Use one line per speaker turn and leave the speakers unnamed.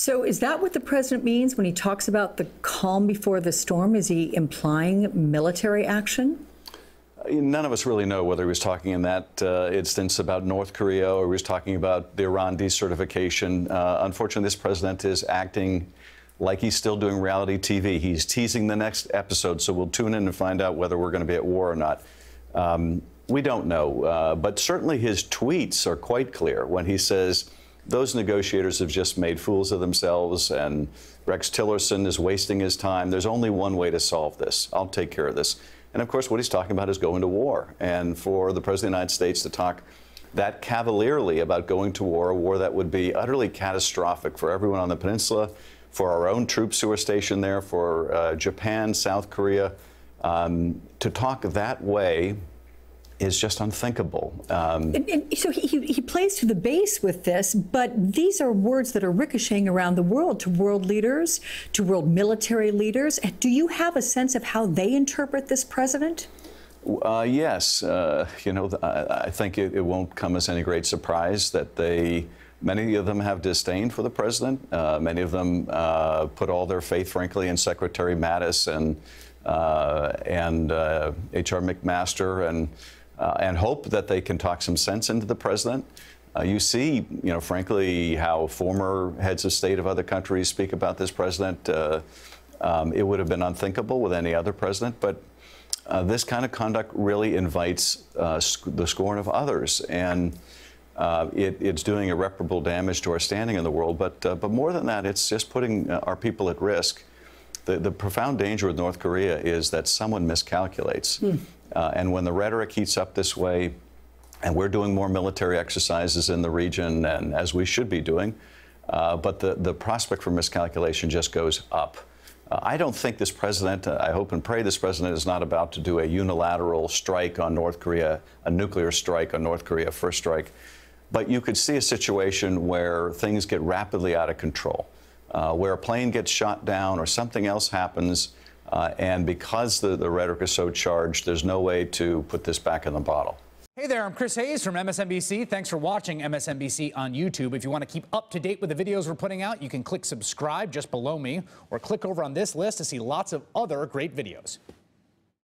So is that what the president means when he talks about the calm before the storm? Is he implying military action?
None of us really know whether he was talking in that instance about North Korea or he was talking about the Iran decertification. Unfortunately, this president is acting like he's still doing reality TV. He's teasing the next episode, so we'll tune in and find out whether we're going to be at war or not. We don't know, but certainly his tweets are quite clear when he says those negotiators have just made fools of themselves and Rex Tillerson is wasting his time. There's only one way to solve this. I'll take care of this. And of course, what he's talking about is going to war. And for the President of the United States to talk that cavalierly about going to war, a war that would be utterly catastrophic for everyone on the peninsula, for our own troops who are stationed there, for Japan, South Korea, to talk that way is just unthinkable.
And so he plays to the base with this, but these are words that are ricocheting around the world to world leaders, to world military leaders. Do you have a sense of how they interpret this president?
Yes. You know, I think it won't come as any great surprise that many of them have disdain for the president. Many of them put all their faith, frankly, in Secretary Mattis and H.R. McMaster and hope that they can talk some sense into the president. You see, you know, frankly, how former heads of state of other countries speak about this president. It would have been unthinkable with any other president, but this kind of conduct really invites the scorn of others, and it's doing irreparable damage to our standing in the world. But more than that, it's just putting our people at risk. The profound danger with North Korea is that someone miscalculates. And when the rhetoric heats up this way, and we're doing more military exercises in the region, and as we should be doing, but the prospect for miscalculation just goes up. I don't think this president, I hope and pray this president is not about to do a unilateral strike on North Korea, a nuclear strike on North Korea, first strike. But you could see a situation where things get rapidly out of control, where a plane gets shot down or something else happens. And because the rhetoric is so charged, there's no way to put this back in the bottle.
Hey there, I'm Chris Hayes from MSNBC. Thanks for watching MSNBC on YouTube. If you want to keep up to date with the videos we're putting out, you can click subscribe just below me or click over on this list to see lots of other great videos.